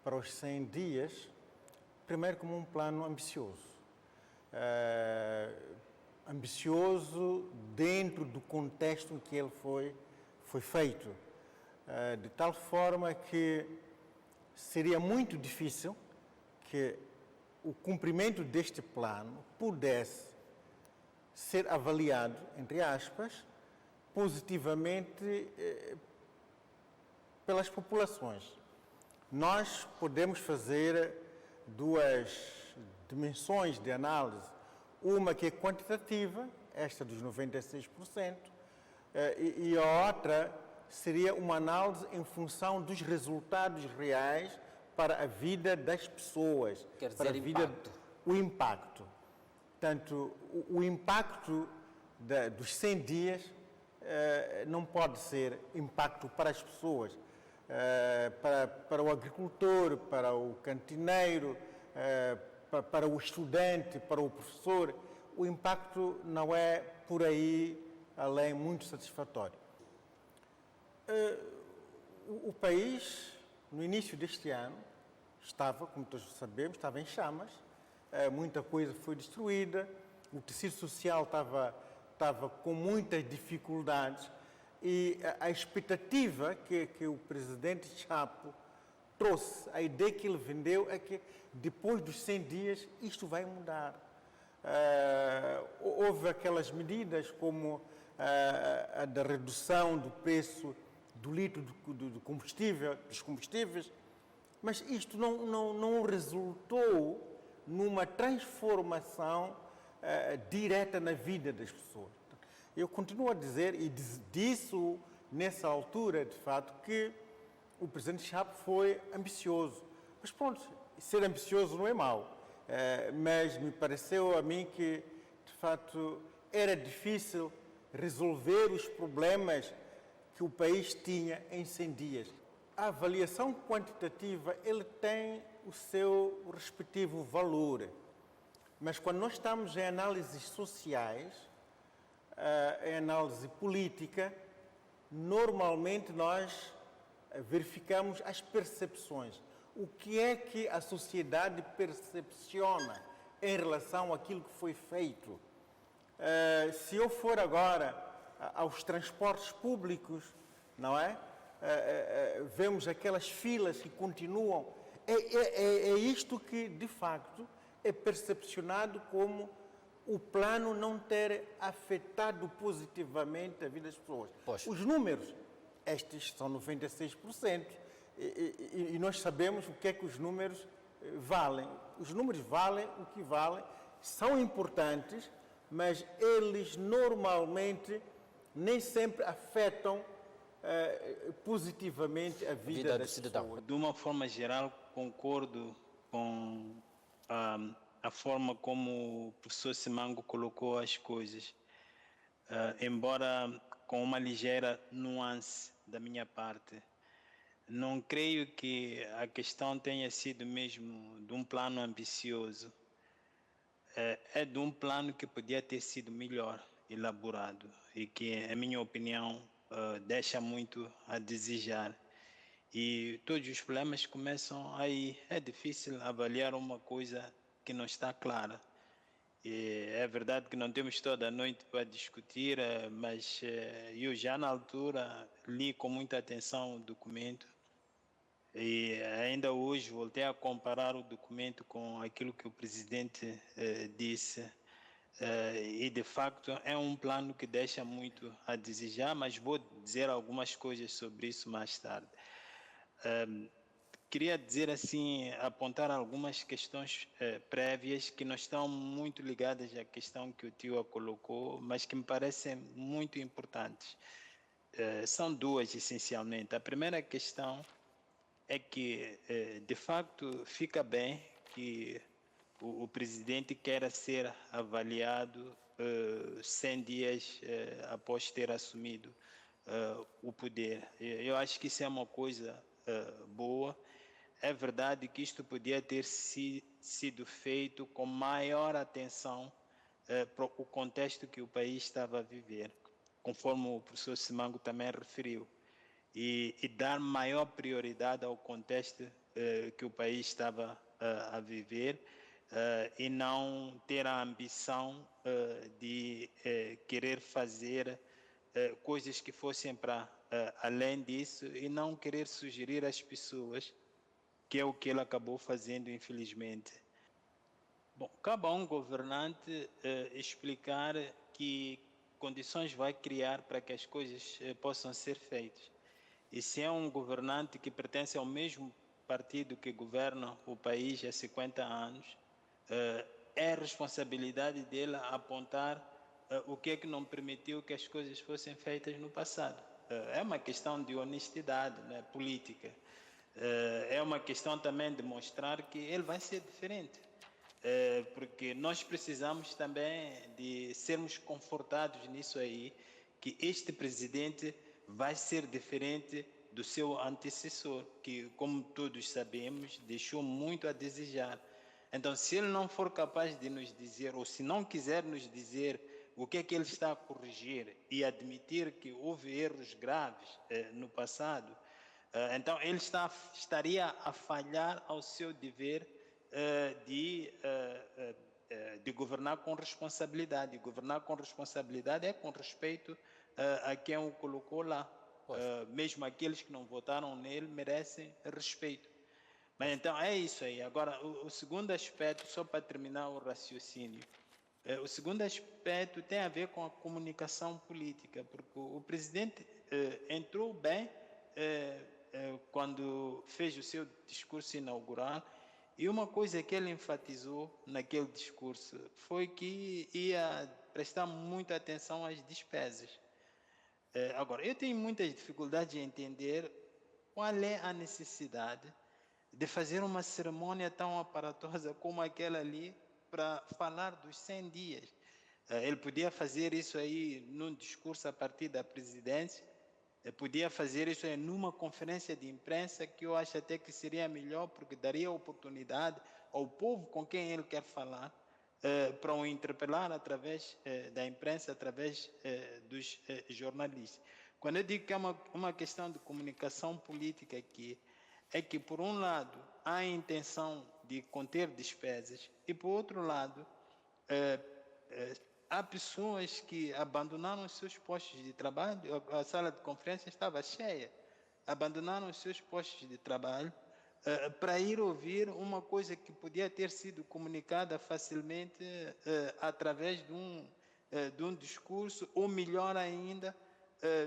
para os 100 dias, primeiro como um plano ambicioso. Ambicioso dentro do contexto em que ele foi feito, de tal forma que seria muito difícil que o cumprimento deste plano pudesse ser avaliado, entre aspas, positivamente pelas populações. Nós podemos fazer duas dimensões de análise, uma que é quantitativa, esta dos 96%, e a outra seria uma análise em função dos resultados reais para a vida das pessoas. Quer dizer, para a vida, o impacto. Portanto, o impacto dos 100 dias não pode ser impacto para as pessoas, para o agricultor, para o cantineiro, para o estudante, para o professor. O impacto não é por aí além muito satisfatório. O país, no início deste ano, estava, como todos sabemos, estava em chamas, muita coisa foi destruída, o tecido social estava com muitas dificuldades e a expectativa que o presidente Chapo trouxe, a ideia que ele vendeu é que depois dos 100 dias isto vai mudar. Houve aquelas medidas como a da redução do preço do litro dos combustíveis, mas isto não resultou numa transformação direta na vida das pessoas. Eu continuo a dizer, e disse nessa altura, de fato, que o presidente Chapo foi ambicioso. Mas pronto, ser ambicioso não é mau. Mas me pareceu a mim que, de fato, era difícil resolver os problemas que o país tinha em 100 dias. A avaliação quantitativa, ele tem o seu respectivo valor. Mas quando nós estamos em análises sociais, em análise política, normalmente nós verificamos as percepções. O que é que a sociedade percepciona em relação àquilo que foi feito? Se eu for agora aos transportes públicos, não é? Vemos aquelas filas que continuam. É isto que, de facto, é percepcionado como o plano não ter afetado positivamente a vida das pessoas. Poxa. Os números, estes são 96%, e nós sabemos o que é que os números valem. Os números valem o que valem, são importantes, mas eles normalmente nem sempre afetam positivamente a vida das pessoas. De uma forma geral, concordo com a forma como o professor Simango colocou as coisas, embora com uma ligeira nuance da minha parte. Não creio que a questão tenha sido mesmo de um plano ambicioso. É de um plano que podia ter sido melhor elaborado e que, em minha opinião, deixa muito a desejar. E todos os problemas começam aí. É difícil avaliar uma coisa que não está clara. E é verdade que não temos toda a noite para discutir, mas eu já na altura li com muita atenção o documento e ainda hoje voltei a comparar o documento com aquilo que o presidente disse. E de facto é um plano que deixa muito a desejar, mas vou dizer algumas coisas sobre isso mais tarde. Queria dizer assim, apontar algumas questões prévias que não estão muito ligadas à questão que o tio colocou, mas que me parecem muito importantes. São duas, essencialmente. A primeira questão é que, de facto, fica bem que o presidente queira ser avaliado 100 dias após ter assumido o poder. Eu acho que isso é uma coisa boa. É verdade que isto podia ter sido feito com maior atenção para o contexto que o país estava a viver, conforme o professor Simango também referiu. e dar maior prioridade ao contexto que o país estava a viver e não ter a ambição de querer fazer coisas que fossem para além disso e não querer sugerir às pessoas, que é o que ele acabou fazendo, infelizmente. Bom, cabe a um governante explicar que condições vai criar para que as coisas possam ser feitas. E se é um governante que pertence ao mesmo partido que governa o país há 50 anos, é responsabilidade dele apontar o que é que não permitiu que as coisas fossem feitas no passado. É uma questão de honestidade, né, política. É uma questão também de mostrar que ele vai ser diferente. Porque nós precisamos também de sermos confortados nisso aí, que este presidente vai ser diferente do seu antecessor, que, como todos sabemos, deixou muito a desejar. Então, se ele não for capaz de nos dizer, ou se não quiser nos dizer o que é que ele está a corrigir e admitir que houve erros graves no passado, então ele estaria a falhar ao seu dever de governar com responsabilidade. E governar com responsabilidade é com respeito a quem o colocou lá. Mesmo aqueles que não votaram nele merecem respeito. Mas então é isso aí. Agora, o segundo aspecto, só para terminar o raciocínio, o segundo aspecto tem a ver com a comunicação política, porque o presidente entrou bem quando fez o seu discurso inaugural, e uma coisa que ele enfatizou naquele discurso foi que ia prestar muita atenção às despesas. Agora, eu tenho muitas dificuldades em entender qual é a necessidade de fazer uma cerimônia tão aparatosa como aquela ali para falar dos 100 dias. Ele podia fazer isso aí num discurso a partir da presidência, podia fazer isso aí numa conferência de imprensa, que eu acho até que seria melhor, porque daria oportunidade ao povo com quem ele quer falar, para o interpelar através da imprensa, através dos jornalistas. Quando eu digo que é uma questão de comunicação política aqui, é que, por um lado, há a intenção de conter despesas e, por outro lado, há pessoas que abandonaram os seus postos de trabalho, a sala de conferência estava cheia, abandonaram os seus postos de trabalho para ir ouvir uma coisa que podia ter sido comunicada facilmente através de um discurso, ou melhor ainda,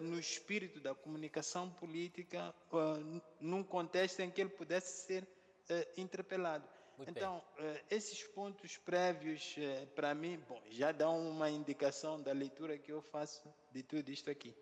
no espírito da comunicação política, num contexto em que ele pudesse ser interpelado. Muito então, esses pontos prévios, para mim, bom, já dão uma indicação da leitura que eu faço de tudo isto aqui.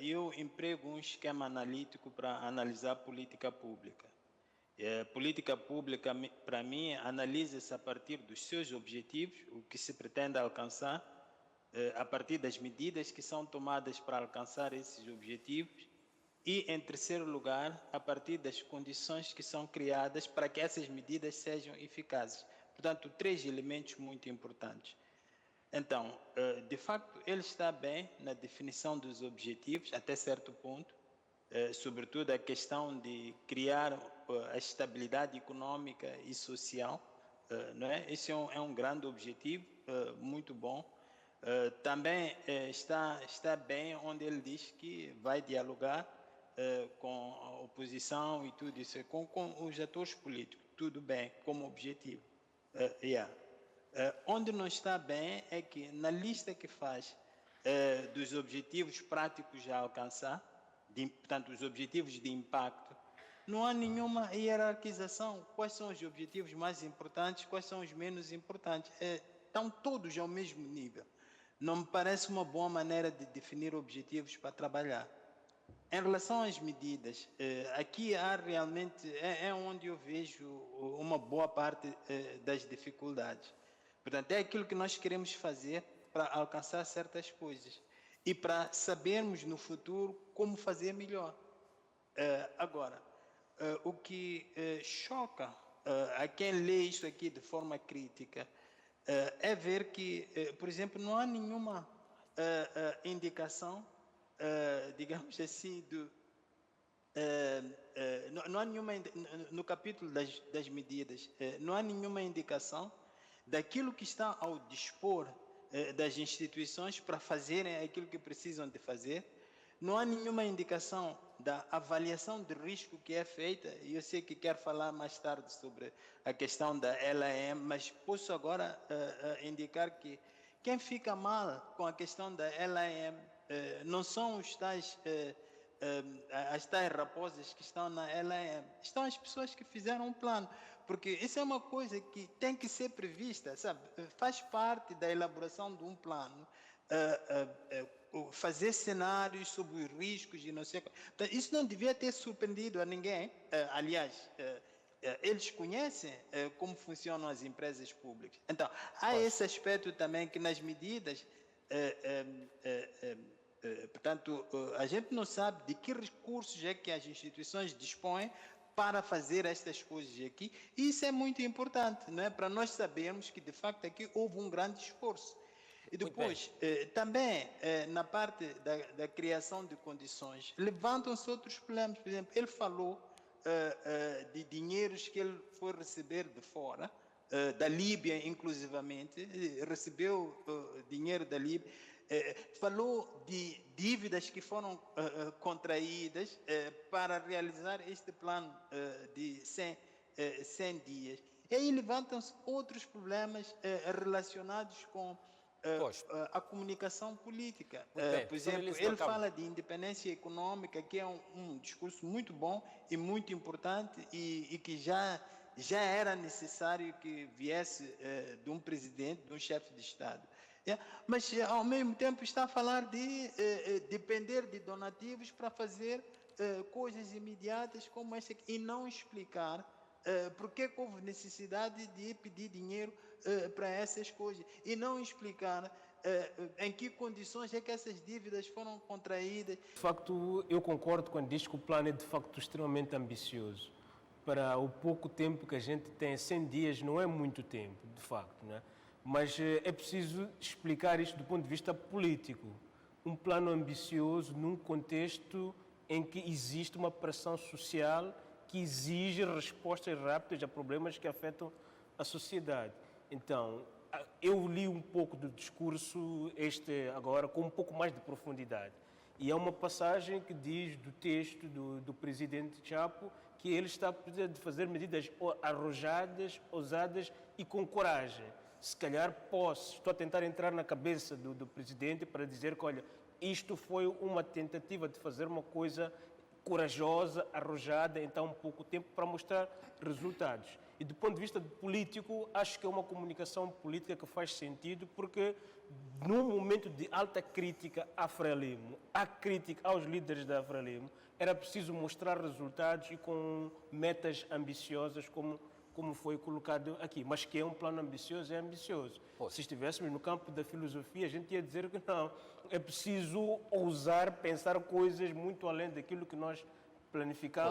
Eu emprego um esquema analítico para analisar política pública. Política pública, para mim, analisa-se a partir dos seus objetivos, o que se pretende alcançar, a partir das medidas que são tomadas para alcançar esses objetivos e, em terceiro lugar, a partir das condições que são criadas para que essas medidas sejam eficazes. Portanto, três elementos muito importantes. Então, de facto, ele está bem na definição dos objetivos, até certo ponto, sobretudo a questão de criar a estabilidade econômica e social, não é? Esse é um grande objetivo, muito bom. Também está bem onde ele diz que vai dialogar com a oposição e tudo isso, com os atores políticos, tudo bem, como objetivo. Onde não está bem é que na lista que faz dos objetivos práticos a alcançar, portanto, os objetivos de impacto, não há nenhuma hierarquização. Quais são os objetivos mais importantes, quais são os menos importantes? Estão todos ao mesmo nível. Não me parece uma boa maneira de definir objetivos para trabalhar. Em relação às medidas, aqui há realmente, é onde eu vejo uma boa parte das dificuldades. Portanto, é aquilo que nós queremos fazer para alcançar certas coisas e para sabermos no futuro como fazer melhor. Agora, o que choca a quem lê isso aqui de forma crítica é ver que, por exemplo, não há nenhuma indicação, digamos assim, não há nenhuma, no capítulo das medidas, não há nenhuma indicação daquilo que está ao dispor das instituições para fazerem aquilo que precisam de fazer. Não há nenhuma indicação da avaliação de risco que é feita, e eu sei que quero falar mais tarde sobre a questão da LAM, mas posso agora indicar que quem fica mal com a questão da LAM não são os tais, as tais raposas que estão na LAM, estão as pessoas que fizeram um plano, porque isso é uma coisa que tem que ser prevista, sabe? Faz parte da elaboração de um plano, fazer cenários sobre os riscos e não sei. Então, isso não devia ter surpreendido a ninguém. Aliás, eles conhecem como funcionam as empresas públicas. Então, há esse aspecto também que nas medidas, portanto, a gente não sabe de que recursos é que as instituições dispõem para fazer estas coisas aqui. E isso é muito importante, não é? Para nós sabermos que, de facto, aqui houve um grande esforço. E depois, também, na parte da criação de condições, levantam-se outros problemas. Por exemplo, ele falou de dinheiros que ele foi receber de fora, da Líbia, inclusivamente, recebeu dinheiro da Líbia, falou de dívidas que foram contraídas para realizar este plano de 100 dias. E aí levantam-se outros problemas relacionados com a comunicação política. Por exemplo, ele fala de independência econômica, que é um discurso muito bom e muito importante e que já era necessário que viesse de um presidente, de um chefe de Estado. Mas, ao mesmo tempo, está a falar de depender de donativos para fazer coisas imediatas como essa aqui, e não explicar por que houve necessidade de pedir dinheiro para essas coisas, e não explicar em que condições é que essas dívidas foram contraídas. De facto, eu concordo quando diz que o plano é de facto extremamente ambicioso. Para o pouco tempo que a gente tem, 100 dias não é muito tempo, de facto, né? Mas é preciso explicar isto do ponto de vista político. Um plano ambicioso num contexto em que existe uma pressão social que exige respostas rápidas a problemas que afetam a sociedade. Então, eu li um pouco do discurso agora com um pouco mais de profundidade. E é uma passagem que diz do texto do presidente Chapo que ele está a precisar de fazer medidas arrojadas, ousadas e com coragem. Se calhar estou a tentar entrar na cabeça do presidente para dizer que, olha, isto foi uma tentativa de fazer uma coisa corajosa, arrojada em tão pouco tempo para mostrar resultados. E do ponto de vista político, acho que é uma comunicação política que faz sentido, porque num momento de alta crítica à Frelimo, à crítica aos líderes da Frelimo, era preciso mostrar resultados e com metas ambiciosas como foi colocado aqui. Mas que é um plano ambicioso, é ambicioso. Se estivéssemos no campo da filosofia, a gente ia dizer que não. É preciso ousar pensar coisas muito além daquilo que nós planificamos.